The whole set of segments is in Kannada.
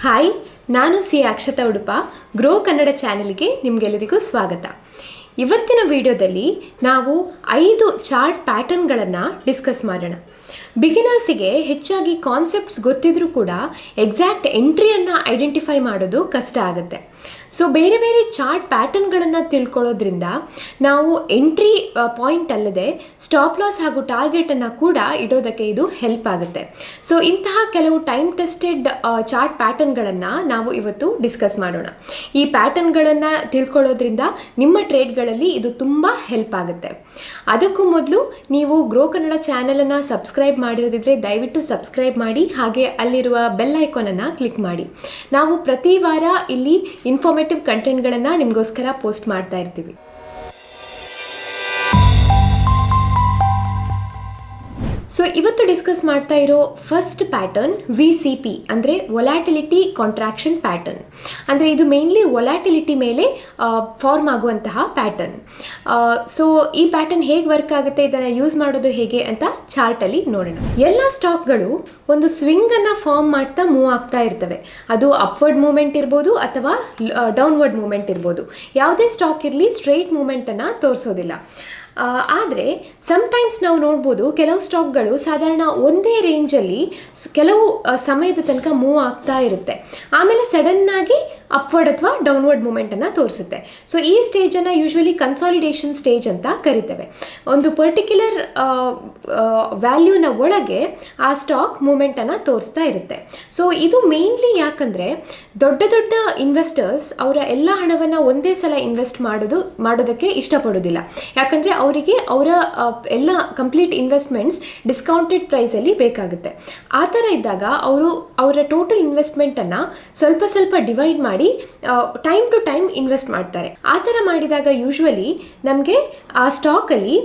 ಹಾಯ್, ನಾನು ಸಿ ಅಕ್ಷತಾ ಉಡುಪ ಗ್ರೋ ಕನ್ನಡ ಚಾನೆಲ್ಗೆ ನಿಮಗೆಲ್ಲರಿಗೂ ಸ್ವಾಗತ. ಇವತ್ತಿನ ವಿಡಿಯೋದಲ್ಲಿ ನಾವು 5 ಚಾರ್ಟ್ ಪ್ಯಾಟರ್ನ್ಗಳನ್ನು ಡಿಸ್ಕಸ್ ಮಾಡೋಣ. ಬಿಗಿನರ್ಸಿಗೆ ಹೆಚ್ಚಾಗಿ ಕಾನ್ಸೆಪ್ಟ್ಸ್ ಗೊತ್ತಿದ್ರೂ ಕೂಡ ಎಕ್ಸಾಕ್ಟ್ ಎಂಟ್ರಿಯನ್ನು ಐಡೆಂಟಿಫೈ ಮಾಡೋದು ಕಷ್ಟ ಆಗುತ್ತೆ. ಸೊ ಬೇರೆ ಬೇರೆ ಚಾರ್ಟ್ ಪ್ಯಾಟರ್ನ್ಗಳನ್ನು ತಿಳ್ಕೊಳ್ಳೋದ್ರಿಂದ ನಾವು ಎಂಟ್ರಿ ಪಾಯಿಂಟ್ ಅಲ್ಲದೆ ಸ್ಟಾಪ್ ಲಾಸ್ ಹಾಗೂ ಟಾರ್ಗೆಟನ್ನು ಕೂಡ ಇಡೋದಕ್ಕೆ ಇದು ಹೆಲ್ಪ್ ಆಗುತ್ತೆ. ಸೊ ಇಂತಹ ಕೆಲವು ಟೈಮ್ ಟೆಸ್ಟೆಡ್ ಚಾರ್ಟ್ ಪ್ಯಾಟರ್ನ್ಗಳನ್ನು ನಾವು ಇವತ್ತು ಡಿಸ್ಕಸ್ ಮಾಡೋಣ. ಈ ಪ್ಯಾಟರ್ನ್ಗಳನ್ನು ತಿಳ್ಕೊಳ್ಳೋದ್ರಿಂದ ನಿಮ್ಮ ಟ್ರೇಡ್ಗಳಲ್ಲಿ ಇದು ತುಂಬ ಹೆಲ್ಪ್ ಆಗುತ್ತೆ. ಅದಕ್ಕೂ ಮೊದಲು ನೀವು ಗ್ರೋ ಕನ್ನಡ ಚಾನಲನ್ನು ಸಬ್ಸ್ಕ್ರೈಬ್ ಮಾಡಿರೋದಿದ್ರೆ ದಯವಿಟ್ಟು ಸಬ್ಸ್ಕ್ರೈಬ್ ಮಾಡಿ, ಹಾಗೆ ಅಲ್ಲಿರುವ ಬೆಲ್ ಐಕಾನನ್ನು ಕ್ಲಿಕ್ ಮಾಡಿ. ನಾವು ಪ್ರತಿ ವಾರ ಇಲ್ಲಿ ಇನ್ಫಾರ್ಮೇಟಿವ್ ಕಂಟೆಂಟ್ಗಳನ್ನು ನಿಮಗೋಸ್ಕರ ಪೋಸ್ಟ್ ಮಾಡ್ತಾ ಇರ್ತೀವಿ. ಸೊ ಇವತ್ತು ಡಿಸ್ಕಸ್ ಮಾಡ್ತಾ ಇರೋ ಫಸ್ಟ್ ಪ್ಯಾಟರ್ನ್ VCP ಅಂದರೆ ವೊಲಾಟಿಲಿಟಿ ಕಾಂಟ್ರಾಕ್ಷನ್ ಪ್ಯಾಟರ್ನ್. ಅಂದರೆ ಇದು ಮೇನ್ಲಿ ವೊಲಾಟಿಲಿಟಿ ಮೇಲೆ ಫಾರ್ಮ್ ಆಗುವಂತಹ ಪ್ಯಾಟರ್ನ್. ಸೊ ಈ ಪ್ಯಾಟರ್ನ್ ಹೇಗೆ ವರ್ಕ್ ಆಗುತ್ತೆ, ಇದನ್ನು ಯೂಸ್ ಮಾಡೋದು ಹೇಗೆ ಅಂತ ಚಾರ್ಟಲ್ಲಿ ನೋಡೋಣ. ಎಲ್ಲ ಸ್ಟಾಕ್ಗಳು ಒಂದು ಸ್ವಿಂಗನ್ನು ಫಾರ್ಮ್ ಮಾಡ್ತಾ ಮೂವ್ ಆಗ್ತಾ ಇರ್ತವೆ. ಅದು ಅಪ್ವರ್ಡ್ ಮೂವ್ಮೆಂಟ್ ಇರ್ಬೋದು ಅಥವಾ ಡೌನ್ವರ್ಡ್ ಮೂವ್ಮೆಂಟ್ ಇರ್ಬೋದು. ಯಾವುದೇ ಸ್ಟಾಕ್ ಇರಲಿ ಸ್ಟ್ರೈಟ್ ಮೂವ್ಮೆಂಟನ್ನು ತೋರಿಸೋದಿಲ್ಲ. ಆದರೆ ಸಮ್ಟೈಮ್ಸ್ ನಾವು ನೋಡ್ಬೋದು ಕೆಲವು ಸ್ಟಾಕ್ಗಳು ಸಾಧಾರಣ ಒಂದೇ ರೇಂಜಲ್ಲಿ ಕೆಲವು ಸಮಯದ ತನಕ ಮೂವ್ ಆಗ್ತಾ ಇರುತ್ತೆ, ಆಮೇಲೆ ಸಡನ್ನಾಗಿ ಅಪ್ವರ್ಡ್ ಅಥವಾ ಡೌನ್ವರ್ಡ್ ಮೂಮೆಂಟನ್ನು ತೋರಿಸುತ್ತೆ. ಸೊ ಈ ಸ್ಟೇಜನ್ನು ಯೂಶ್ವಲಿ ಕನ್ಸಾಲಿಡೇಷನ್ ಸ್ಟೇಜ್ ಅಂತ ಕರಿತೇವೆ. ಒಂದು ಪರ್ಟಿಕ್ಯುಲರ್ ವ್ಯಾಲ್ಯೂನ ಒಳಗೆ ಆ ಸ್ಟಾಕ್ ಮೂಮೆಂಟನ್ನು ತೋರಿಸ್ತಾ ಇರುತ್ತೆ. ಸೊ ಇದು ಮೇನ್ಲಿ ಯಾಕಂದರೆ ದೊಡ್ಡ ದೊಡ್ಡ ಇನ್ವೆಸ್ಟರ್ಸ್ ಅವರ ಎಲ್ಲ ಹಣವನ್ನು ಒಂದೇ ಸಲ ಇನ್ವೆಸ್ಟ್ ಮಾಡೋದಕ್ಕೆ ಇಷ್ಟಪಡೋದಿಲ್ಲ. ಯಾಕಂದರೆ ಅವರಿಗೆ ಅವರ ಎಲ್ಲ ಕಂಪ್ಲೀಟ್ ಇನ್ವೆಸ್ಟ್ಮೆಂಟ್ಸ್ ಡಿಸ್ಕೌಂಟೆಡ್ ಪ್ರೈಸಲ್ಲಿ ಬೇಕಾಗುತ್ತೆ. ಆ ಥರ ಇದ್ದಾಗ ಅವರು ಅವರ ಟೋಟಲ್ ಇನ್ವೆಸ್ಟ್ಮೆಂಟನ್ನು ಸ್ವಲ್ಪ ಸ್ವಲ್ಪ ಡಿವೈಡ್ ಮಾಡಿ ಟೈಮ್ ಟು ಟೈಮ್ ಇನ್ವೆಸ್ಟ್ ಮಾಡ್ತಾರೆ. ಆ ಥರ ಮಾಡಿದಾಗ ಯೂಶ್ವಲಿ ನಮಗೆ ಆ ಸ್ಟಾಕಲ್ಲಿ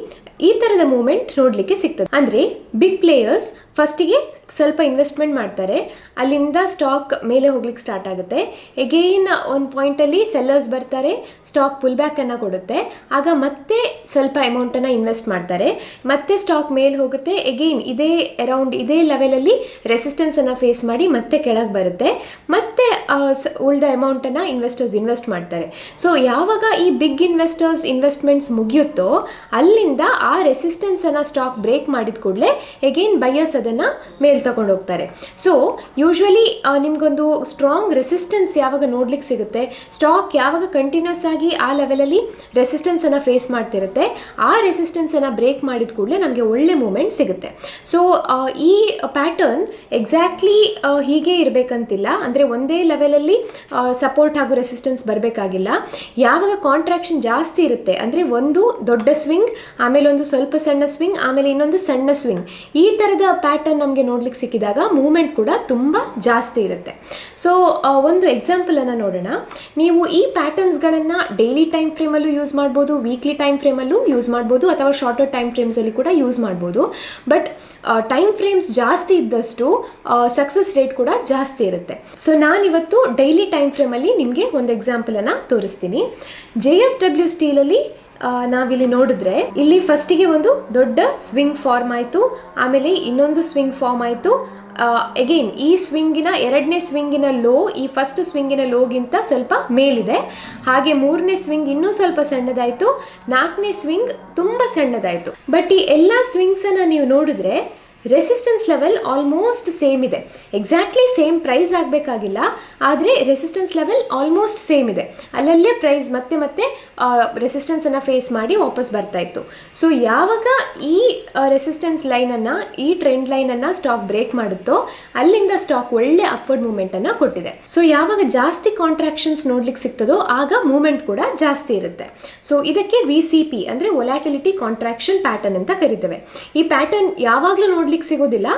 ಈ ಥರದ ಮೂಮೆಂಟ್ ನೋಡಲಿಕ್ಕೆ ಸಿಗ್ತದೆ. ಅಂದರೆ ಬಿಗ್ ಪ್ಲೇಯರ್ಸ್ ಫಸ್ಟಿಗೆ ಸ್ವಲ್ಪ ಇನ್ವೆಸ್ಟ್ಮೆಂಟ್ ಮಾಡ್ತಾರೆ, ಅಲ್ಲಿಂದ ಸ್ಟಾಕ್ ಮೇಲೆ ಹೋಗ್ಲಿಕ್ಕೆ ಸ್ಟಾರ್ಟ್ ಆಗುತ್ತೆ. ಎಗೇನ್ ಒಂದು ಪಾಯಿಂಟಲ್ಲಿ ಸೆಲ್ಲರ್ಸ್ ಬರ್ತಾರೆ, ಸ್ಟಾಕ್ ಪುಲ್ ಬ್ಯಾಕನ್ನು ಕೊಡುತ್ತೆ, ಆಗ ಮತ್ತೆ ಸ್ವಲ್ಪ ಅಮೌಂಟನ್ನು ಇನ್ವೆಸ್ಟ್ ಮಾಡ್ತಾರೆ, ಮತ್ತೆ ಸ್ಟಾಕ್ ಮೇಲೆ ಹೋಗುತ್ತೆ, ಎಗೇನ್ ಇದೇ ಲೆವೆಲಲ್ಲಿ ರೆಸಿಸ್ಟೆನ್ಸನ್ನು ಫೇಸ್ ಮಾಡಿ ಮತ್ತೆ ಕೆಳಗೆ ಬರುತ್ತೆ, ಮತ್ತೆ ಉಳಿದ ಅಮೌಂಟನ್ನು ಇನ್ವೆಸ್ಟ್ ಮಾಡ್ತಾರೆ. ಸೊ ಯಾವಾಗ ಈ ಬಿಗ್ ಇನ್ವೆಸ್ಟ್ಮೆಂಟ್ಸ್ ಮುಗಿಯುತ್ತೋ ಅಲ್ಲಿಂದ ಆ ರೆಸಿಸ್ಟೆನ್ಸನ್ನು ಸ್ಟಾಕ್ ಬ್ರೇಕ್ ಮಾಡಿದ ಕೂಡಲೇ ಎಗೇನ್ ಬೈಯರ್ಸ್ ಅದನ್ನು ಮೇಲೆ ತಗೊಂಡು ಹೋಗ್ತಾರೆ. ಸೊ ಯೂಶ್ವಲಿ ನಿಮಗೊಂದು ಸ್ಟ್ರಾಂಗ್ ರೆಸಿಸ್ಟೆನ್ಸ್ ಯಾವಾಗ ನೋಡ್ಲಿಕ್ಕೆ ಸಿಗುತ್ತೆ, ಸ್ಟಾಕ್ ಯಾವಾಗ ಕಂಟಿನ್ಯೂಸ್ ಆಗಿ ಆ ಲೆವೆಲಲ್ಲಿ ರೆಸಿಸ್ಟೆನ್ಸನ್ನು ಫೇಸ್ ಮಾಡ್ತಿರುತ್ತೆ, ಆ ರೆಸಿಸ್ಟೆನ್ಸನ್ನು ಬ್ರೇಕ್ ಮಾಡಿದ ಕೂಡಲೇ ನಮಗೆ ಒಳ್ಳೆ ಮೂಮೆಂಟ್ ಸಿಗುತ್ತೆ. ಸೊ ಈ ಪ್ಯಾಟರ್ನ್ ಎಕ್ಸಾಕ್ಟ್ಲಿ ಹೀಗೆ ಇರಬೇಕಂತಿಲ್ಲ. ಅಂದರೆ ಒಂದೇ ಲೆವೆಲಲ್ಲಿ ಸಪೋರ್ಟ್ ಹಾಗೂ ರೆಸಿಸ್ಟೆನ್ಸ್ ಬರಬೇಕಾಗಿಲ್ಲ. ಯಾವಾಗ ಕಾಂಟ್ರಾಕ್ಷನ್ ಜಾಸ್ತಿ ಇರುತ್ತೆ, ಅಂದರೆ ಒಂದು ದೊಡ್ಡ ಸ್ವಿಂಗ್, ಆಮೇಲೆ ಒಂದು ಸ್ವಲ್ಪ ಸಣ್ಣ ಸ್ವಿಂಗ್, ಆಮೇಲೆ ಇನ್ನೊಂದು ಸಣ್ಣ ಸ್ವಿಂಗ್, ಈ ಥರದ ಪ್ಯಾಟರ್ನ್ ನಮಗೆ ನೋಡ್ಲಿಕ್ಕೆ ಸಿಕ್ಕಿದಾಗ ಮೂವ್ಮೆಂಟ್ ಕೂಡ ತುಂಬ ಜಾಸ್ತಿ ಇರುತ್ತೆ. ಸೊ ಒಂದು ಎಕ್ಸಾಂಪಲನ್ನು ನೋಡೋಣ. ನೀವು ಈ ಪ್ಯಾಟರ್ನ್ಸ್ಗಳನ್ನು ಡೈಲಿ ಟೈಮ್ ಫ್ರೇಮಲ್ಲೂ ಯೂಸ್ ಮಾಡ್ಬೋದು, ವೀಕ್ಲಿ ಟೈಮ್ ಫ್ರೇಮಲ್ಲೂ ಯೂಸ್ ಮಾಡ್ಬೋದು, ಅಥವಾ ಶಾರ್ಟರ್ ಟೈಮ್ ಫ್ರೇಮ್ಸಲ್ಲಿ ಕೂಡ ಯೂಸ್ ಮಾಡ್ಬೋದು. ಬಟ್ ಟೈಮ್ ಫ್ರೇಮ್ಸ್ ಜಾಸ್ತಿ ಇದ್ದಷ್ಟು ಸಕ್ಸಸ್ ರೇಟ್ ಕೂಡ ಜಾಸ್ತಿ ಇರುತ್ತೆ. ಸೊ ನಾನಿವತ್ತು ಡೈಲಿ ಟೈಮ್ ಫ್ರೇಮಲ್ಲಿ ನಿಮಗೆ ಒಂದು ಎಕ್ಸಾಂಪಲನ್ನು ತೋರಿಸ್ತೀನಿ. JSW ಸ್ಟೀಲಲ್ಲಿ ನಾವಿಲ್ಲಿ ನೋಡಿದ್ರೆ ಇಲ್ಲಿ ಫಸ್ಟಿಗೆ ಒಂದು ದೊಡ್ಡ ಸ್ವಿಂಗ್ ಫಾರ್ಮ್ ಆಯಿತು, ಆಮೇಲೆ ಇನ್ನೊಂದು ಸ್ವಿಂಗ್ ಫಾರ್ಮ್ ಆಯಿತು. ಎಗೇನ್ ಈ ಸ್ವಿಂಗಿನ ಎರಡನೇ ಸ್ವಿಂಗಿನ ಲೋ ಈ ಫಸ್ಟ್ ಸ್ವಿಂಗಿನ ಲೋಗಿಂತ ಸ್ವಲ್ಪ ಮೇಲಿದೆ, ಹಾಗೆ ಮೂರನೇ ಸ್ವಿಂಗ್ ಇನ್ನೂ ಸ್ವಲ್ಪ ಸಣ್ಣದಾಯಿತು, ನಾಲ್ಕನೇ ಸ್ವಿಂಗ್ ತುಂಬ ಸಣ್ಣದಾಯಿತು. ಬಟ್ ಈ ಎಲ್ಲ ಸ್ವಿಂಗ್ಸನ್ನು ನೀವು ನೋಡಿದ್ರೆ ರೆಸಿಸ್ಟೆನ್ಸ್ ಲೆವೆಲ್ ಆಲ್ಮೋಸ್ಟ್ ಸೇಮ್ ಇದೆ. ಎಕ್ಸಾಕ್ಟ್ಲಿ ಸೇಮ್ ಪ್ರೈಸ್ ಆಗಬೇಕಾಗಿಲ್ಲ, ಆದರೆ ರೆಸಿಸ್ಟೆನ್ಸ್ ಲೆವೆಲ್ ಆಲ್ಮೋಸ್ಟ್ ಸೇಮ್ ಇದೆ. ಅಲ್ಲಲ್ಲೇ ಪ್ರೈಸ್ ಮತ್ತೆ ರೆಸಿಸ್ಟೆನ್ಸನ್ನು ಫೇಸ್ ಮಾಡಿ ವಾಪಸ್ ಬರ್ತಾ ಇತ್ತು. ಸೊ ಯಾವಾಗ ಈ ರೆಸಿಸ್ಟೆನ್ಸ್ ಲೈನನ್ನು, ಈ ಟ್ರೆಂಡ್ ಲೈನನ್ನು ಸ್ಟಾಕ್ ಬ್ರೇಕ್ ಮಾಡುತ್ತೋ ಅಲ್ಲಿಂದ ಸ್ಟಾಕ್ ಒಳ್ಳೆ ಅಪ್ವರ್ಡ್ ಮೂವ್ಮೆಂಟನ್ನು ಕೊಟ್ಟಿದೆ. ಸೊ ಯಾವಾಗ ಜಾಸ್ತಿ ಕಾಂಟ್ರಾಕ್ಷನ್ಸ್ ನೋಡ್ಲಿಕ್ಕೆ ಸಿಗ್ತದೋ ಆಗ ಮೂವ್ಮೆಂಟ್ ಕೂಡ ಜಾಸ್ತಿ ಇರುತ್ತೆ. ಸೊ ಇದಕ್ಕೆ VCP ಅಂದರೆ ವೊಲಾಟಿಲಿಟಿ ಕಾಂಟ್ರಾಕ್ಷನ್ ಪ್ಯಾಟರ್ನ್ ಅಂತ ಕರಿತೇವೆ. ಈ ಪ್ಯಾಟರ್ನ್ ಯಾವಾಗಲೂ ನೋಡ್ಲಿಕ್ಕೆ ಸಿಗೋದಿಲ್ಲ.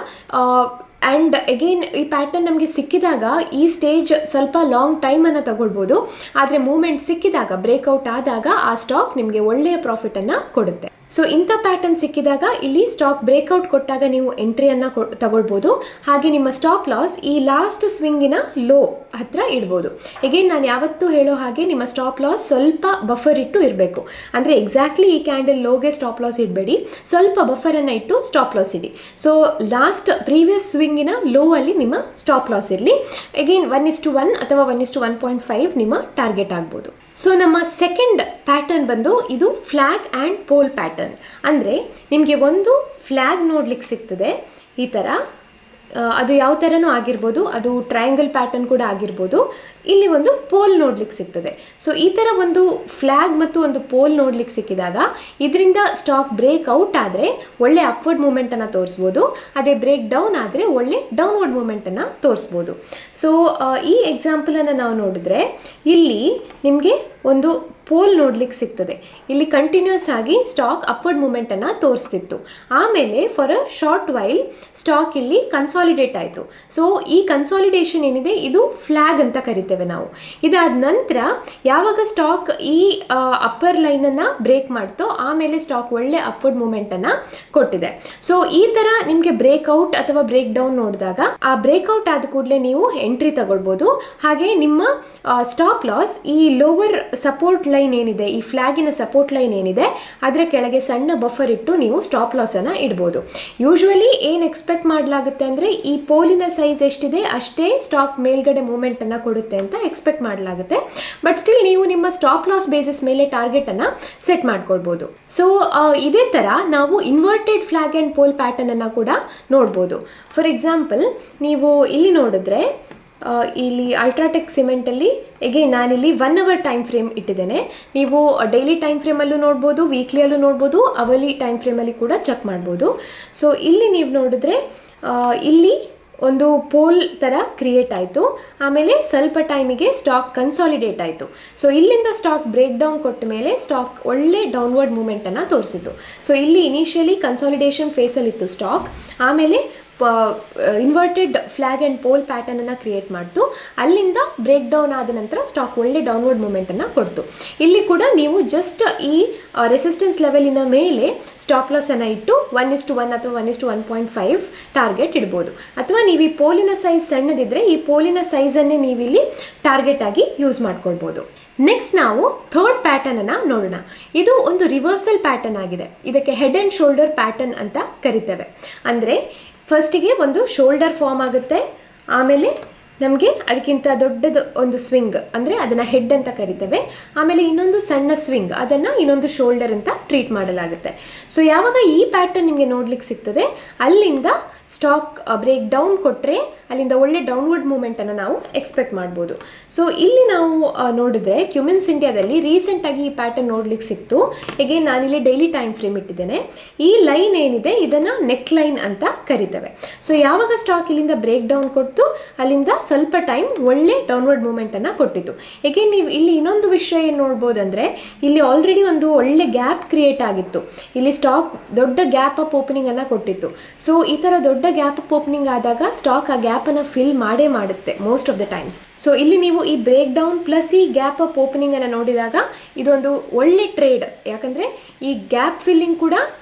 ಆ್ಯಂಡ್ ಅಗೇನ್ ಈ ಪ್ಯಾಟರ್ನ್ ನಮಗೆ ಸಿಕ್ಕಿದಾಗ ಈ ಸ್ಟೇಜ್ ಸ್ವಲ್ಪ ಲಾಂಗ್ ಟೈಮನ್ನು ತಗೊಳ್ಬೋದು, ಆದರೆ ಮೂವ್ಮೆಂಟ್ ಸಿಕ್ಕಿದಾಗ ಬ್ರೇಕ್ಔಟ್ ಆದಾಗ ಆ ಸ್ಟಾಕ್ ನಿಮಗೆ ಒಳ್ಳೆಯ ಪ್ರಾಫಿಟನ್ನು ಕೊಡುತ್ತೆ. ಸೊ ಇಂಥ ಪ್ಯಾಟರ್ನ್ ಸಿಕ್ಕಿದಾಗ ಇಲ್ಲಿ ಸ್ಟಾಕ್ ಬ್ರೇಕ್ಔಟ್ ಕೊಟ್ಟಾಗ ನೀವು ಎಂಟ್ರಿಯನ್ನು ತಗೊಳ್ಬೋದು. ಹಾಗೆ ನಿಮ್ಮ ಸ್ಟಾಪ್ ಲಾಸ್ ಈ ಲಾಸ್ಟ್ ಸ್ವಿಂಗಿನ ಲೋ ಹತ್ರ ಇಡ್ಬೋದು. ಎಗೇನ್ ನಾನು ಯಾವತ್ತೂ ಹೇಳೋ ಹಾಗೆ ನಿಮ್ಮ ಸ್ಟಾಪ್ ಲಾಸ್ ಸ್ವಲ್ಪ ಬಫರ್ ಇಟ್ಟು ಇರಬೇಕು. ಅಂದರೆ ಎಕ್ಸಾಕ್ಟ್ಲಿ ಈ ಕ್ಯಾಂಡಲ್ ಲೋಗೆ ಸ್ಟಾಪ್ ಲಾಸ್ ಇಡಬೇಡಿ, ಸ್ವಲ್ಪ ಬಫರನ್ನು ಇಟ್ಟು ಸ್ಟಾಪ್ ಲಾಸ್ ಇಡಿ. ಸೊ ಲಾಸ್ಟ್ ಪ್ರೀವಿಯಸ್ ಸ್ವಿಂಗಿನ ಲೋ ಅಲ್ಲಿ ನಿಮ್ಮ ಸ್ಟಾಪ್ ಲಾಸ್ ಇರಲಿ. ಎಗೇನ್ 1:1 ಅಥವಾ 1:1.5 ನಿಮ್ಮ ಟಾರ್ಗೆಟ್ ಆಗ್ಬೋದು. ಸೊ ನಮ್ಮ ಸೆಕೆಂಡ್ ಪ್ಯಾಟರ್ನ್ ಬಂದು ಇದು ಫ್ಲ್ಯಾಗ್ ಆ್ಯಂಡ್ ಪೋಲ್ ಪ್ಯಾಟರ್ನ್. ಅಂದರೆ ನಿಮಗೆ ಒಂದು ಫ್ಲ್ಯಾಗ್ ನೋಡ್ಲಿಕ್ಕೆ ಸಿಗ್ತದೆ ಈ ಥರ, ಅದು ಯಾವ ಥರನೂ ಆಗಿರ್ಬೋದು, ಅದು ಟ್ರಯಾಂಗಲ್ ಪ್ಯಾಟರ್ನ್ ಕೂಡ ಆಗಿರ್ಬೋದು. ಇಲ್ಲಿ ಒಂದು ಪೋಲ್ ನೋಡ್ಲಿಕ್ಕೆ ಸಿಗ್ತದೆ. ಸೊ ಈ ಥರ ಒಂದು ಫ್ಲ್ಯಾಗ್ ಮತ್ತು ಒಂದು ಪೋಲ್ ನೋಡ್ಲಿಕ್ಕೆ ಸಿಕ್ಕಿದಾಗ ಇದರಿಂದ ಸ್ಟಾಕ್ ಬ್ರೇಕ್ ಔಟ್ ಆದರೆ ಒಳ್ಳೆ ಅಪ್ವರ್ಡ್ ಮೂಮೆಂಟನ್ನು ತೋರಿಸ್ಬೋದು, ಅದೇ ಬ್ರೇಕ್ ಡೌನ್ ಆದರೆ ಒಳ್ಳೆ ಡೌನ್ವರ್ಡ್ ಮೂಮೆಂಟನ್ನು ತೋರಿಸ್ಬೋದು. ಸೊ ಈ ಎಕ್ಸಾಂಪಲನ್ನು ನಾವು ನೋಡಿದ್ರೆ ಇಲ್ಲಿ ನಿಮಗೆ ಒಂದು ಪೋಲ್ ನೋಡ್ಲಿಕ್ಕೆ ಸಿಗ್ತದೆ. ಇಲ್ಲಿ ಕಂಟಿನ್ಯೂಸ್ ಆಗಿ ಸ್ಟಾಕ್ ಅಪ್ವರ್ಡ್ ಮೂಮೆಂಟನ್ನು ತೋರಿಸ್ತಿತ್ತು. ಆಮೇಲೆ for a short while stock ಇಲ್ಲಿ ಕನ್ಸಾಲಿಡೇಟ್ ಆಯಿತು. ಸೊ ಈ ಕನ್ಸಾಲಿಡೇಷನ್ ಏನಿದೆ ಇದು ಫ್ಲ್ಯಾಗ್ ಅಂತ ಕರಿತೇವೆ ನಾವು. ಇದಾದ ನಂತರ ಯಾವಾಗ ಸ್ಟಾಕ್ ಈ ಅಪ್ಪರ್ ಲೈನನ್ನು ಬ್ರೇಕ್ ಮಾಡ್ತೋ ಆಮೇಲೆ ಸ್ಟಾಕ್ ಒಳ್ಳೆ ಅಪ್ವರ್ಡ್ ಮೂಮೆಂಟನ್ನು ಕೊಟ್ಟಿದೆ. ಸೊ ಈ ಥರ ನಿಮಗೆ ಬ್ರೇಕ್ಔಟ್ ಅಥವಾ ಬ್ರೇಕ್ ಡೌನ್ ನೋಡಿದಾಗ ಆ ಬ್ರೇಕ್ಔಟ್ ಆದ ಕೂಡಲೇ ನೀವು ಎಂಟ್ರಿ ತಗೊಳ್ಬೋದು. ಹಾಗೆ ನಿಮ್ಮ ಸ್ಟಾಪ್ ಲಾಸ್ ಈ ಲೋವರ್ ಸಪೋರ್ಟ್ ಲೈನ್ ಏನಿದೆ, ಈ ಫ್ಲ್ಯಾಗಿನ ಸಪೋರ್ಟ್ ಲೈನ್ ಏನಿದೆ ಅದರ ಕೆಳಗೆ ಸಣ್ಣ ಬಫರ್ ಇಟ್ಟು ನೀವು ಸ್ಟಾಪ್ ಲಾಸನ್ನು ಇಡ್ಬೋದು. ಯೂಶ್ವಲಿ ಏನು ಎಕ್ಸ್ಪೆಕ್ಟ್ ಮಾಡಲಾಗುತ್ತೆ ಅಂದರೆ ಈ ಪೋಲಿನ ಸೈಜ್ ಎಷ್ಟಿದೆ ಅಷ್ಟೇ ಸ್ಟಾಕ್ ಮೇಲ್ಗಡೆ ಮೂಮೆಂಟನ್ನು ಕೊಡುತ್ತೆ ಅಂತ ಎಕ್ಸ್ಪೆಕ್ಟ್ ಮಾಡಲಾಗುತ್ತೆ. ಬಟ್ ಸ್ಟಿಲ್ ನೀವು ನಿಮ್ಮ ಸ್ಟಾಪ್ ಲಾಸ್ ಬೇಸಿಸ್ ಮೇಲೆ ಟಾರ್ಗೆಟನ್ನು ಸೆಟ್ ಮಾಡ್ಕೊಳ್ಬೋದು. ಸೊ ಇದೇ ಥರ ನಾವು ಇನ್ವರ್ಟೆಡ್ ಫ್ಲ್ಯಾಗ್ ಆ್ಯಂಡ್ ಪೋಲ್ ಪ್ಯಾಟರ್ನನ್ನು ಕೂಡ ನೋಡ್ಬೋದು. ಫಾರ್ ಎಕ್ಸಾಂಪಲ್ ನೀವು ಇಲ್ಲಿ ನೋಡಿದ್ರೆ ಇಲ್ಲಿ ಅಲ್ಟ್ರಾಟೆಕ್ ಸಿಮೆಂಟಲ್ಲಿ ಎಗೇನ್ ನಾನಿಲ್ಲಿ 1 ಅವರ್ ಟೈಮ್ ಫ್ರೇಮ್ ಇಟ್ಟಿದ್ದೇನೆ. ನೀವು ಡೈಲಿ ಟೈಮ್ ಫ್ರೇಮಲ್ಲೂ ನೋಡ್ಬೋದು, ವೀಕ್ಲಿಯಲ್ಲೂ ನೋಡ್ಬೋದು, ಅವರ್ಲಿ ಟೈಮ್ ಫ್ರೇಮಲ್ಲಿ ಕೂಡ ಚೆಕ್ ಮಾಡ್ಬೋದು. ಸೊ ಇಲ್ಲಿ ನೀವು ನೋಡಿದ್ರೆ ಇಲ್ಲಿ ಒಂದು ಪೋಲ್ ಥರ ಕ್ರಿಯೇಟ್ ಆಯಿತು. ಆಮೇಲೆ ಸ್ವಲ್ಪ ಟೈಮಿಗೆ ಸ್ಟಾಕ್ ಕನ್ಸಾಲಿಡೇಟ್ ಆಯಿತು. ಸೊ ಇಲ್ಲಿಂದ ಸ್ಟಾಕ್ ಬ್ರೇಕ್ ಡೌನ್ ಕೊಟ್ಟ ಮೇಲೆ ಸ್ಟಾಕ್ ಒಳ್ಳೆ ಡೌನ್ವರ್ಡ್ ಮೂಮೆಂಟನ್ನು ತೋರಿಸಿತು. ಸೊ ಇಲ್ಲಿ ಇನಿಷಿಯಲಿ ಕನ್ಸಾಲಿಡೇಷನ್ ಫೇಸಲ್ಲಿತ್ತು ಸ್ಟಾಕ್, ಆಮೇಲೆ ಇನ್ವರ್ಟೆಡ್ ಫ್ಲ್ಯಾಗ್ ಆ್ಯಂಡ್ ಪೋಲ್ ಪ್ಯಾಟರ್ನನ್ನು ಕ್ರಿಯೇಟ್ ಮಾಡ್ತು. ಅಲ್ಲಿಂದ ಬ್ರೇಕ್ ಡೌನ್ ಆದ ನಂತರ ಸ್ಟಾಕ್ ಒಳ್ಳೆ ಡೌನ್ವರ್ಡ್ ಮೂಮೆಂಟನ್ನು ಕೊಡ್ತು. ಇಲ್ಲಿ ಕೂಡ ನೀವು ಜಸ್ಟ್ ಈ ರೆಸಿಸ್ಟೆನ್ಸ್ ಲೆವೆಲಿನ ಮೇಲೆ ಸ್ಟಾಪ್ ಲಾಸನ್ನು ಇಟ್ಟು 1:1 ಅಥವಾ 1:1.5 ಟಾರ್ಗೆಟ್ ಇಡ್ಬೋದು. ಅಥವಾ ನೀವು ಈ ಪೋಲಿನ ಸೈಜ್ ಸಣ್ಣದಿದ್ದರೆ ಈ ಪೋಲಿನ ಸೈಜನ್ನೇ ನೀವಿಲ್ಲಿ ಟಾರ್ಗೆಟ್ ಆಗಿ ಯೂಸ್ ಮಾಡ್ಕೊಳ್ಬೋದು. ನೆಕ್ಸ್ಟ್ ನಾವು ಥರ್ಡ್ ಪ್ಯಾಟರ್ನನ್ನು ನೋಡೋಣ. ಇದು ಒಂದು ರಿವರ್ಸಲ್ ಪ್ಯಾಟರ್ನ್ ಆಗಿದೆ. ಇದಕ್ಕೆ ಹೆಡ್ ಆ್ಯಂಡ್ ಶೋಲ್ಡರ್ ಪ್ಯಾಟರ್ನ್ ಅಂತ ಕರಿತೇವೆ. ಅಂದರೆ ಫಸ್ಟಿಗೆ ಒಂದು ಶೋಲ್ಡರ್ ಫಾರ್ಮ್ ಆಗುತ್ತೆ, ಆಮೇಲೆ ನಮಗೆ ಅದಕ್ಕಿಂತ ದೊಡ್ಡದು ಒಂದು ಸ್ವಿಂಗ್ ಅಂದರೆ ಅದನ್ನು ಹೆಡ್ ಅಂತ ಕರಿತೇವೆ, ಆಮೇಲೆ ಇನ್ನೊಂದು ಸಣ್ಣ ಸ್ವಿಂಗ್ ಅದನ್ನು ಇನ್ನೊಂದು ಶೋಲ್ಡರ್ ಅಂತ ಟ್ರೀಟ್ ಮಾಡಲಾಗುತ್ತೆ. ಸೊ ಯಾವಾಗ ಈ ಪ್ಯಾಟರ್ನ್ ನಿಮಗೆ ನೋಡ್ಲಿಕ್ಕೆ ಸಿಗ್ತದೆ ಅಲ್ಲಿಂದ ಸ್ಟಾಕ್ ಬ್ರೇಕ್ ಡೌನ್ ಕೊಟ್ಟರೆ ಅಲ್ಲಿಂದ ಒಳ್ಳೆ ಡೌನ್ವರ್ಡ್ ಮೂಮೆಂಟನ್ನು ನಾವು ಎಕ್ಸ್ಪೆಕ್ಟ್ ಮಾಡ್ಬೋದು. ಸೊ ಇಲ್ಲಿ ನಾವು ನೋಡಿದ್ರೆ ಕ್ಯುಮಿನ್ಸ್ ಇಂಡಿಯಾದಲ್ಲಿ ರೀಸೆಂಟಾಗಿ ಈ ಪ್ಯಾಟರ್ನ್ ನೋಡ್ಲಿಕ್ಕೆ ಸಿಕ್ತು. ಹೀಗೆ ನಾನಿಲ್ಲಿ ಡೈಲಿ ಟೈಮ್ ಫ್ರೇಮ್ ಇಟ್ಟಿದ್ದೇನೆ. ಈ ಲೈನ್ ಏನಿದೆ ಇದನ್ನು ನೆಕ್ ಲೈನ್ ಅಂತ ಕರಿತೇವೆ. ಸೊ ಯಾವಾಗ ಸ್ಟಾಕ್ ಇಲ್ಲಿಂದ ಬ್ರೇಕ್ ಡೌನ್ ಕೊಟ್ಟು ಅಲ್ಲಿಂದ ಸ್ವಲ್ಪ ಟೈಮ್ ಒಳ್ಳೆ ಡೌನ್ವರ್ಡ್ ಮೂಮೆಂಟನ್ನು ಕೊಟ್ಟಿತ್ತು. ಹೀಗೆ ನೀವು ಇಲ್ಲಿ ಇನ್ನೊಂದು ವಿಷಯ ಏನು ನೋಡ್ಬೋದಂದರೆ ಇಲ್ಲಿ ಆಲ್ರೆಡಿ ಒಂದು ಒಳ್ಳೆ ಗ್ಯಾಪ್ ಕ್ರಿಯೇಟ್ ಆಗಿತ್ತು. ಇಲ್ಲಿ ಸ್ಟಾಕ್ ದೊಡ್ಡ ಗ್ಯಾಪ್ ಅಪ್ ಓಪನಿಂಗನ್ನು ಕೊಟ್ಟಿತ್ತು. ಸೊ ಈ ಥರ ದೊಡ್ಡ ಗ್ಯಾಪ್ ಅಪ್ ಓಪನಿಂಗ್ ಆದಾಗ ಸ್ಟಾಕ್ ಆ ಗ್ಯಾಪನ್ನು ಫಿಲ್ ಮಾಡೇ ಮಾಡುತ್ತೆ most of the times. So ಇಲ್ಲಿ ನೀವು ಈ ಬ್ರೇಕ್ ಡೌನ್ ಪ್ಲಸ್ ಈ ಗ್ಯಾಪ್ ಅಪ್ ಓಪನಿಂಗನ್ನು ನೋಡಿದಾಗ ಇದೊಂದು ಒಳ್ಳೆ ಟ್ರೇಡ್, ಯಾಕಂದರೆ ಈ ಗ್ಯಾಪ್ ಫಿಲ್ಲಿಂಗ್ ಕೂಡ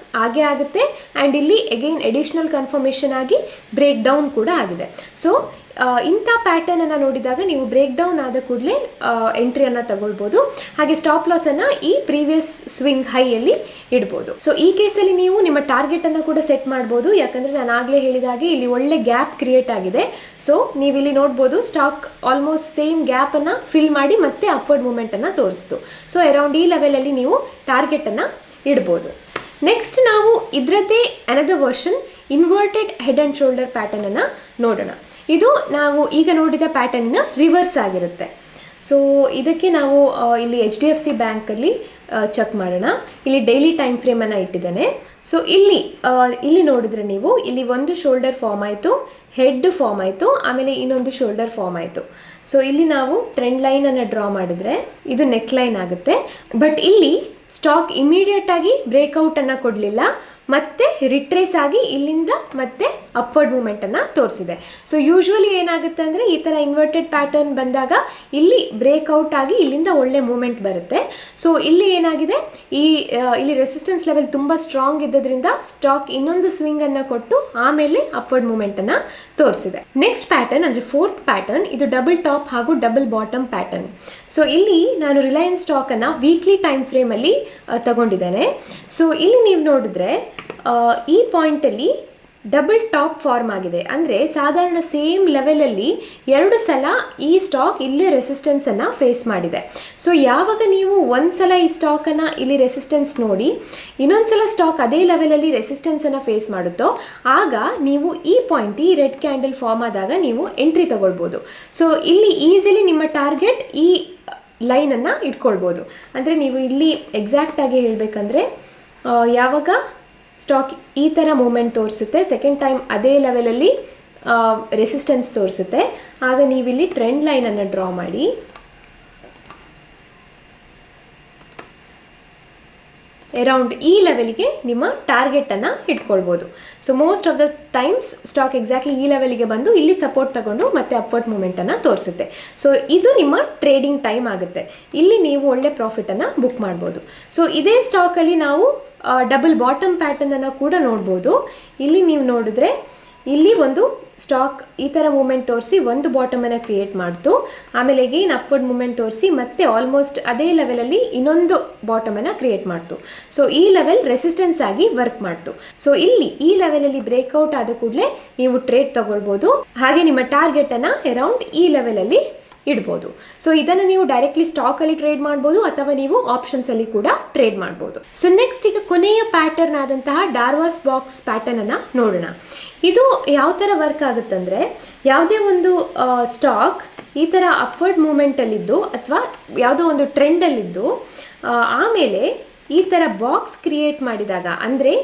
ಆಗೇ ಆಗುತ್ತೆ ಆ್ಯಂಡ್ ಇಲ್ಲಿ ಅಗೈನ್ ಎಡಿಷ್ನಲ್ ಕನ್ಫರ್ಮೇಷನ್ ಆಗಿ ಬ್ರೇಕ್ ಡೌನ್ ಕೂಡ ಆಗಿದೆ. ಸೊ ಇಂಥ ಪ್ಯಾಟರ್ನನ್ನು ನೋಡಿದಾಗ ನೀವು ಬ್ರೇಕ್ ಡೌನ್ ಆದ ಕೂಡಲೇ ಎಂಟ್ರಿಯನ್ನು ತಗೊಳ್ಬೋದು. ಹಾಗೆ ಸ್ಟಾಪ್ ಲಾಸನ್ನು ಈ ಪ್ರೀವಿಯಸ್ ಸ್ವಿಂಗ್ ಹೈಯಲ್ಲಿ ಇಡ್ಬೋದು. ಸೊ ಈ ಕೇಸಲ್ಲಿ ನೀವು ನಿಮ್ಮ ಟಾರ್ಗೆಟನ್ನು ಕೂಡ ಸೆಟ್ ಮಾಡ್ಬೋದು, ಯಾಕಂದರೆ ನಾನು ಆಗಲೇ ಹೇಳಿದಾಗೆ ಇಲ್ಲಿ ಒಳ್ಳೆ ಗ್ಯಾಪ್ ಕ್ರಿಯೇಟ್ ಆಗಿದೆ. ಸೊ ನೀವು ಇಲ್ಲಿ ನೋಡ್ಬೋದು ಸ್ಟಾಕ್ ಆಲ್ಮೋಸ್ಟ್ ಸೇಮ್ ಗ್ಯಾಪನ್ನು ಫಿಲ್ ಮಾಡಿ ಮತ್ತೆ ಅಪ್ವರ್ಡ್ ಮೂಮೆಂಟನ್ನು ತೋರಿಸ್ತು. ಸೊ ಅರೌಂಡ್ ಈ ಲೆವೆಲಲ್ಲಿ ನೀವು ಟಾರ್ಗೆಟನ್ನು ಇಡ್ಬೋದು. ನೆಕ್ಸ್ಟ್ ನಾವು ಇದರದ್ದೇ another version inverted head and shoulder ಪ್ಯಾಟರ್ನನ್ನು ನೋಡೋಣ. ಇದು ನಾವು ಈಗ ನೋಡಿದ ಪ್ಯಾಟರ್ನಿನ ರಿವರ್ಸ್ ಆಗಿರುತ್ತೆ. ಸೊ ಇದಕ್ಕೆ ನಾವು ಇಲ್ಲಿ HDFC ಬ್ಯಾಂಕಲ್ಲಿ ಚೆಕ್ ಮಾಡೋಣ. ಇಲ್ಲಿ ಡೈಲಿ ಟೈಮ್ ಫ್ರೇಮನ್ನು ಇಟ್ಟಿದ್ದೇನೆ. ಸೊ ಇಲ್ಲಿ ನೋಡಿದ್ರೆ ನೀವು ಇಲ್ಲಿ ಒಂದು ಶೋಲ್ಡರ್ ಫಾರ್ಮ್ ಆಯಿತು, ಹೆಡ್ ಫಾರ್ಮ್ ಆಯಿತು, ಆಮೇಲೆ ಇನ್ನೊಂದು ಶೋಲ್ಡರ್ ಫಾರ್ಮ್ ಆಯಿತು. ಸೊ ಇಲ್ಲಿ ನಾವು ಟ್ರೆಂಡ್ ಲೈನನ್ನು ಡ್ರಾ ಮಾಡಿದ್ರೆ ಇದು ನೆಕ್ ಲೈನ್ ಆಗುತ್ತೆ. ಬಟ್ ಇಲ್ಲಿ ಸ್ಟಾಕ್ ಇಮಿಡಿಯೇಟಾಗಿ ಬ್ರೇಕ್ಔಟನ್ನು ಕೊಡಲಿಲ್ಲ, ಮತ್ತೆ ರಿಟ್ರೇಸ್ ಆಗಿ ಇಲ್ಲಿಂದ ಮತ್ತೆ ಅಪ್ವರ್ಡ್ ಮೂಮೆಂಟನ್ನು ತೋರಿಸಿದೆ. ಸೊ ಯೂಶ್ವಲಿ ಏನಾಗುತ್ತೆ ಅಂದರೆ ಈ ಥರ ಇನ್ವರ್ಟೆಡ್ ಪ್ಯಾಟರ್ನ್ ಬಂದಾಗ ಇಲ್ಲಿ ಬ್ರೇಕ್ಔಟ್ ಆಗಿ ಇಲ್ಲಿಂದ ಒಳ್ಳೆ ಮೂಮೆಂಟ್ ಬರುತ್ತೆ. ಸೊ ಇಲ್ಲಿ ಏನಾಗಿದೆ, ಇಲ್ಲಿ ರೆಸಿಸ್ಟೆನ್ಸ್ ಲೆವೆಲ್ ತುಂಬ ಸ್ಟ್ರಾಂಗ್ ಇದ್ದದ್ರಿಂದ ಸ್ಟಾಕ್ ಇನ್ನೊಂದು ಸ್ವಿಂಗನ್ನು ಕೊಟ್ಟು ಆಮೇಲೆ ಅಪ್ವರ್ಡ್ ಮೂಮೆಂಟನ್ನು ತೋರಿಸಿದೆ. ನೆಕ್ಸ್ಟ್ ಪ್ಯಾಟರ್ನ್ ಅಂದರೆ ಫೋರ್ತ್ ಪ್ಯಾಟರ್ನ್, ಇದು ಡಬಲ್ ಟಾಪ್ ಹಾಗೂ ಡಬಲ್ ಬಾಟಮ್ ಪ್ಯಾಟರ್ನ್. ಸೊ ಇಲ್ಲಿ ನಾನು ರಿಲಯನ್ಸ್ ಸ್ಟಾಕನ್ನು ವೀಕ್ಲಿ ಟೈಮ್ ಫ್ರೇಮಲ್ಲಿ ತಗೊಂಡಿದ್ದೇನೆ. ಸೊ ಇಲ್ಲಿ ನೀವು ನೋಡಿದ್ರೆ ಈ ಪಾಯಿಂಟಲ್ಲಿ ಡಬಲ್ ಟಾಪ್ ಫಾರ್ಮ್ ಆಗಿದೆ. ಅಂದರೆ ಸಾಧಾರಣ ಸೇಮ್ ಲೆವೆಲಲ್ಲಿ 2 ಸಲ ಈ ಸ್ಟಾಕ್ ಇಲ್ಲೇ ರೆಸಿಸ್ಟೆನ್ಸನ್ನು ಫೇಸ್ ಮಾಡಿದೆ. ಸೊ ಯಾವಾಗ ನೀವು ಒಂದು ಸಲ ಈ ಸ್ಟಾಕನ್ನು ಇಲ್ಲಿ ರೆಸಿಸ್ಟೆನ್ಸ್ ನೋಡಿ ಇನ್ನೊಂದು ಸಲ ಸ್ಟಾಕ್ ಅದೇ ಲೆವೆಲಲ್ಲಿ ರೆಸಿಸ್ಟೆನ್ಸನ್ನು ಫೇಸ್ ಮಾಡುತ್ತೋ ಆಗ ನೀವು ಈ ಪಾಯಿಂಟ್, ಈ ರೆಡ್ ಕ್ಯಾಂಡಲ್ ಫಾರ್ಮ್ ಆದಾಗ ನೀವು ಎಂಟ್ರಿ ತಗೊಳ್ಬೋದು. ಸೊ ಇಲ್ಲಿ ಈಸಿಲಿ ನಿಮ್ಮ ಟಾರ್ಗೆಟ್ ಈ ಲೈನನ್ನು ಇಟ್ಕೊಳ್ಬೋದು. ಅಂದರೆ ನೀವು ಇಲ್ಲಿ ಎಕ್ಸಾಕ್ಟಾಗಿ ಹೇಳಬೇಕಂದ್ರೆ ಯಾವಾಗ ಸ್ಟಾಕ್ ಈ ಥರ ಮೂಮೆಂಟ್ ತೋರಿಸುತ್ತೆ, ಸೆಕೆಂಡ್ ಟೈಮ್ ಅದೇ ಲೆವೆಲಲ್ಲಿ ರೆಸಿಸ್ಟೆನ್ಸ್ ತೋರಿಸುತ್ತೆ, ಆಗ ನೀವಿಲ್ಲಿ ಟ್ರೆಂಡ್ ಲೈನನ್ನು ಡ್ರಾ ಮಾಡಿ ಅರೌಂಡ್ ಈ ಲೆವೆಲ್ಗೆ ನಿಮ್ಮ ಟಾರ್ಗೆಟನ್ನು ಇಟ್ಕೊಳ್ಬೋದು. So most of the times stock exactly ಈ ಲೆವೆಲ್ಗೆ ಬಂದು ಇಲ್ಲಿ ಸಪೋರ್ಟ್ ತಗೊಂಡು ಮತ್ತೆ ಅಪ್ವರ್ಡ್ ಮೂಮೆಂಟನ್ನು ತೋರಿಸುತ್ತೆ. ಸೊ ಇದು ನಿಮ್ಮ ಟ್ರೇಡಿಂಗ್ ಟೈಮ್ ಆಗುತ್ತೆ. ಇಲ್ಲಿ ನೀವು ಒಳ್ಳೆ ಪ್ರಾಫಿಟನ್ನು ಬುಕ್ ಮಾಡ್ಬೋದು. ಸೊ ಇದೇ ಸ್ಟಾಕಲ್ಲಿ ನಾವು ಡಬಲ್ ಬಾಟಮ್ ಪ್ಯಾಟರ್ನನ್ನು ಕೂಡ ನೋಡ್ಬೋದು. ಇಲ್ಲಿ ನೀವು ನೋಡಿದ್ರೆ ಇಲ್ಲಿ ಒಂದು ಸ್ಟಾಕ್ ಈ ಥರ ಮೂಮೆಂಟ್ ತೋರಿಸಿ ಒಂದು ಬಾಟಮನ್ನು ಕ್ರಿಯೇಟ್ ಮಾಡ್ತು, ಆಮೇಲೆ ಅಗೇನ್ ಅಪ್ವರ್ಡ್ ಮೂಮೆಂಟ್ ತೋರಿಸಿ ಮತ್ತೆ ಆಲ್ಮೋಸ್ಟ್ ಅದೇ ಲೆವೆಲಲ್ಲಿ ಇನ್ನೊಂದು ಬಾಟಮನ್ನು ಕ್ರಿಯೇಟ್ ಮಾಡ್ತು. ಸೊ ಈ ಲೆವೆಲ್ ರೆಸಿಸ್ಟೆನ್ಸ್ ಆಗಿ ವರ್ಕ್ ಮಾಡ್ತು. ಸೊ ಇಲ್ಲಿ ಈ ಲೆವೆಲಲ್ಲಿ ಬ್ರೇಕ್ಔಟ್ ಆದ ಕೂಡಲೇ ನೀವು ಟ್ರೇಡ್ ತಗೊಳ್ಬೋದು. ಹಾಗೆ ನಿಮ್ಮ ಟಾರ್ಗೆಟನ್ನು ಅರೌಂಡ್ ಈ ಲೆವೆಲಲ್ಲಿ ಇಡ್ಬೋದು. ಸೊ ಇದನ್ನು ನೀವು ಡೈರೆಕ್ಟ್ಲಿ ಸ್ಟಾಕಲ್ಲಿ ಟ್ರೇಡ್ ಮಾಡ್ಬೋದು ಅಥವಾ ನೀವು ಆಪ್ಷನ್ಸಲ್ಲಿ ಕೂಡ ಟ್ರೇಡ್ ಮಾಡ್ಬೋದು. ಸೊ ನೆಕ್ಸ್ಟ್ ಈಗ ಕೊನೆಯ ಪ್ಯಾಟರ್ನ್ ಆದಂತಹ ಡಾರ್ವಾಸ್ ಬಾಕ್ಸ್ ಪ್ಯಾಟರ್ನನ್ನು ನೋಡೋಣ. ಇದು ಯಾವ ಥರ ವರ್ಕ್ ಆಗುತ್ತಂದರೆ, ಯಾವುದೇ ಒಂದು ಸ್ಟಾಕ್ ಈ ಥರ ಅಪ್ವರ್ಡ್ ಮೂಮೆಂಟಲ್ಲಿದ್ದು ಅಥವಾ ಯಾವುದೋ ಒಂದು ಟ್ರೆಂಡಲ್ಲಿದ್ದು ಆಮೇಲೆ ಈ ಥರ ಬಾಕ್ಸ್ ಕ್ರಿಯೇಟ್ ಮಾಡಿದಾಗ, ಅಂದರೆ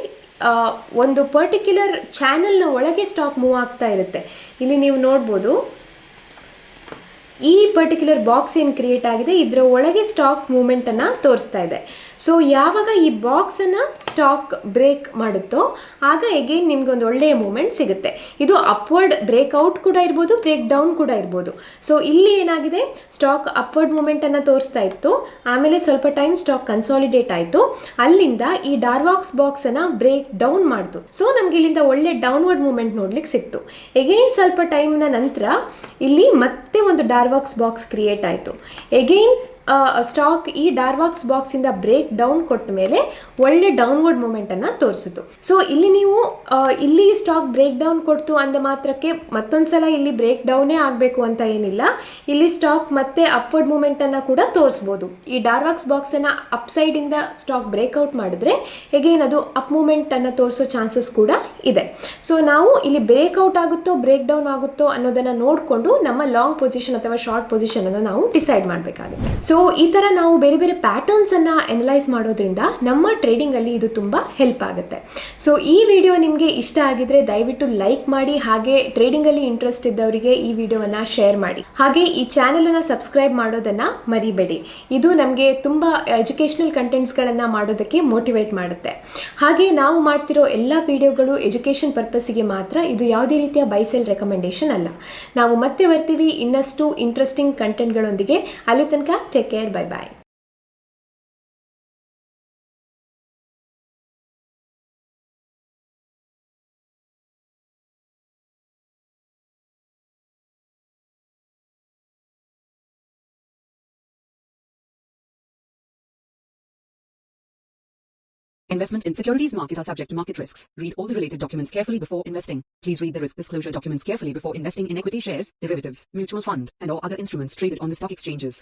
ಒಂದು ಪರ್ಟಿಕ್ಯುಲರ್ ಚಾನಲ್ನ ಒಳಗೆ ಸ್ಟಾಕ್ ಮೂವ್ ಆಗ್ತಾ ಇರುತ್ತೆ. ಇಲ್ಲಿ ನೀವು ನೋಡ್ಬೋದು ಈ ಪರ್ಟಿಕ್ಯುಲರ್ ಬಾಕ್ಸ್ ಏನು ಕ್ರಿಯೇಟ್ ಆಗಿದೆ ಇದರ ಒಳಗೆ ಸ್ಟಾಕ್ ಮೂಮೆಂಟನ್ನು ತೋರಿಸ್ತಾ ಇದೆ. ಸೊ ಯಾವಾಗ ಈ ಬಾಕ್ಸನ್ನು ಸ್ಟಾಕ್ ಬ್ರೇಕ್ ಮಾಡುತ್ತೋ ಆಗ ಎಗೇನ್ ನಿಮಗೊಂದು ಒಳ್ಳೆಯ ಮೂಮೆಂಟ್ ಸಿಗುತ್ತೆ. ಇದು ಅಪ್ವರ್ಡ್ ಬ್ರೇಕ್ಔಟ್ ಕೂಡ ಇರ್ಬೋದು, ಬ್ರೇಕ್ ಡೌನ್ ಕೂಡ ಇರ್ಬೋದು. ಸೊ ಇಲ್ಲಿ ಏನಾಗಿದೆ, ಸ್ಟಾಕ್ ಅಪ್ವರ್ಡ್ ಮೂಮೆಂಟನ್ನು ತೋರಿಸ್ತಾ ಇತ್ತು, ಆಮೇಲೆ ಸ್ವಲ್ಪ ಟೈಮ್ ಸ್ಟಾಕ್ ಕನ್ಸಾಲಿಡೇಟ್ ಆಯಿತು, ಅಲ್ಲಿಂದ ಈ ಡಾರ್ವಾಕ್ಸ್ ಬಾಕ್ಸನ್ನು ಬ್ರೇಕ್ ಡೌನ್ ಮಾಡ್ತು. ಸೊ ನಮಗೆ ಇಲ್ಲಿಂದ ಒಳ್ಳೆ ಡೌನ್ವರ್ಡ್ ಮೂಮೆಂಟ್ ನೋಡ್ಲಿಕ್ಕೆ ಸಿಕ್ತು. ಎಗೇನ್ ಸ್ವಲ್ಪ ಟೈಮ್ನ ನಂತರ ಇಲ್ಲಿ ಮತ್ತೆ ಒಂದು ಡಾರ್ವಾಕ್ಸ್ ಬಾಕ್ಸ್ ಕ್ರಿಯೇಟ್ ಆಯಿತು. ಎಗೇನ್ ಸ್ಟಾಕ್ ಈ ಡಾರ್ವಾಕ್ಸ್ ಬಾಕ್ಸಿಂದ ಬ್ರೇಕ್ ಡೌನ್ ಕೊಟ್ಟ ಮೇಲೆ ಒಳ್ಳೆ ಡೌನ್ವರ್ಡ್ ಮೂಮೆಂಟನ್ನು ತೋರಿಸಿತು. ಸೊ ಇಲ್ಲಿ ನೀವು ಇಲ್ಲಿ ಸ್ಟಾಕ್ ಬ್ರೇಕ್ ಡೌನ್ ಕೊಡ್ತು ಅಂದ ಮಾತ್ರಕ್ಕೆ ಮತ್ತೊಂದು ಸಲ ಇಲ್ಲಿ ಬ್ರೇಕ್ ಡೌನೇ ಆಗಬೇಕು ಅಂತ ಏನಿಲ್ಲ. ಇಲ್ಲಿ ಸ್ಟಾಕ್ ಮತ್ತೆ ಅಪ್ವರ್ಡ್ ಮೂಮೆಂಟನ್ನು ಕೂಡ ತೋರಿಸ್ಬೋದು. ಈ ಡಾರ್ವಾಕ್ಸ್ ಬಾಕ್ಸನ್ನು ಅಪ್ಸೈಡಿಂದ ಸ್ಟಾಕ್ ಬ್ರೇಕ್ಔಟ್ ಮಾಡಿದ್ರೆ ಎಗೇನ್ ಅದು ಅಪ್ ಮೂಮೆಂಟನ್ನು ತೋರಿಸೋ ಚಾನ್ಸಸ್ ಕೂಡ ಇದೆ. ಸೊ ನಾವು ಇಲ್ಲಿ ಬ್ರೇಕ್ಔಟ್ ಆಗುತ್ತೋ ಬ್ರೇಕ್ ಡೌನ್ ಆಗುತ್ತೋ ಅನ್ನೋದನ್ನು ನೋಡಿಕೊಂಡು ನಮ್ಮ ಲಾಂಗ್ ಪೊಸಿಷನ್ ಅಥವಾ ಶಾರ್ಟ್ ಪೊಸಿಷನನ್ನು ನಾವು ಡಿಸೈಡ್ ಮಾಡಬೇಕಾಗುತ್ತೆ. ಸೊ ಈ ಥರ ನಾವು ಬೇರೆ ಬೇರೆ ಪ್ಯಾಟರ್ನ್ಸನ್ನು ಅನಲೈಸ್ ಮಾಡೋದ್ರಿಂದ ನಮ್ಮ ಟ್ರೇಡಿಂಗಲ್ಲಿ ಇದು ತುಂಬ ಹೆಲ್ಪ್ ಆಗುತ್ತೆ. ಸೊ ಈ ವಿಡಿಯೋ ನಿಮಗೆ ಇಷ್ಟ ಆಗಿದ್ರೆ ದಯವಿಟ್ಟು ಲೈಕ್ ಮಾಡಿ, ಹಾಗೆ ಟ್ರೇಡಿಂಗಲ್ಲಿ ಇಂಟ್ರೆಸ್ಟ್ ಇದ್ದವರಿಗೆ ಈ ವಿಡಿಯೋವನ್ನು ಶೇರ್ ಮಾಡಿ, ಹಾಗೆ ಈ ಚಾನಲನ್ನು ಸಬ್ಸ್ಕ್ರೈಬ್ ಮಾಡೋದನ್ನು ಮರಿಬೇಡಿ. ಇದು ನಮಗೆ ತುಂಬ ಎಜುಕೇಷನಲ್ ಕಂಟೆಂಟ್ಸ್ಗಳನ್ನು ಮಾಡೋದಕ್ಕೆ ಮೋಟಿವೇಟ್ ಮಾಡುತ್ತೆ. ಹಾಗೆ ನಾವು ಮಾಡ್ತಿರೋ ಎಲ್ಲ ವಿಡಿಯೋಗಳು ಎಜುಕೇಷನ್ ಪರ್ಪಸ್ಸಿಗೆ ಮಾತ್ರ, ಇದು ಯಾವುದೇ ರೀತಿಯ ಬೈಸೆಲ್ ರೆಕಮೆಂಡೇಶನ್ ಅಲ್ಲ. ನಾವು ಮತ್ತೆ ಬರ್ತೀವಿ ಇನ್ನಷ್ಟು ಇಂಟ್ರೆಸ್ಟಿಂಗ್ ಕಂಟೆಂಟ್ಗಳೊಂದಿಗೆ. ಅಲ್ಲಿ ತನಕ take care, bye bye. Investment in securities market are subject to market risks. Read all the related documents carefully before investing. Please read the risk disclosure documents carefully before investing in equity shares, derivatives, mutual fund, and or other instruments traded on the stock exchanges.